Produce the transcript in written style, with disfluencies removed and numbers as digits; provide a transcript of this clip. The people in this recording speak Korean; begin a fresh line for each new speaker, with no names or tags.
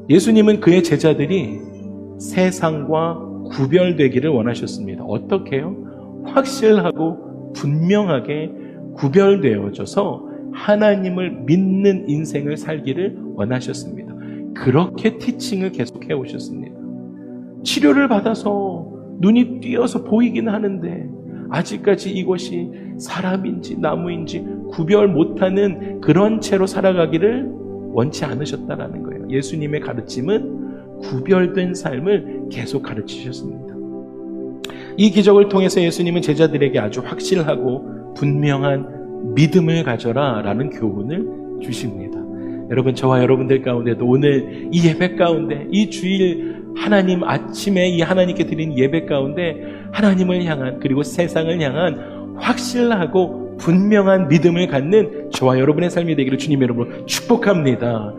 예수님은 그의 제자들이 세상과 구별되기를 원하셨습니다. 어떻게 해요? 확실하고 분명하게 구별되어져서 하나님을 믿는 인생을 살기를 원하셨습니다. 그렇게 티칭을 계속해 오셨습니다. 치료를 받아서 눈이 띄어서 보이긴 하는데 아직까지 이것이 사람인지 나무인지 구별 못하는 그런 채로 살아가기를 원치 않으셨다라는 거예요. 예수님의 가르침은 구별된 삶을 계속 가르치셨습니다. 이 기적을 통해서 예수님은 제자들에게 아주 확실하고 분명한 믿음을 가져라 라는 교훈을 주십니다. 여러분, 저와 여러분들 가운데도 오늘 이 예배 가운데, 이 주일 하나님 아침에 이 하나님께 드린 예배 가운데 하나님을 향한, 그리고 세상을 향한 확실하고 분명한 믿음을 갖는 저와 여러분의 삶이 되기를 주님 여러분 축복합니다.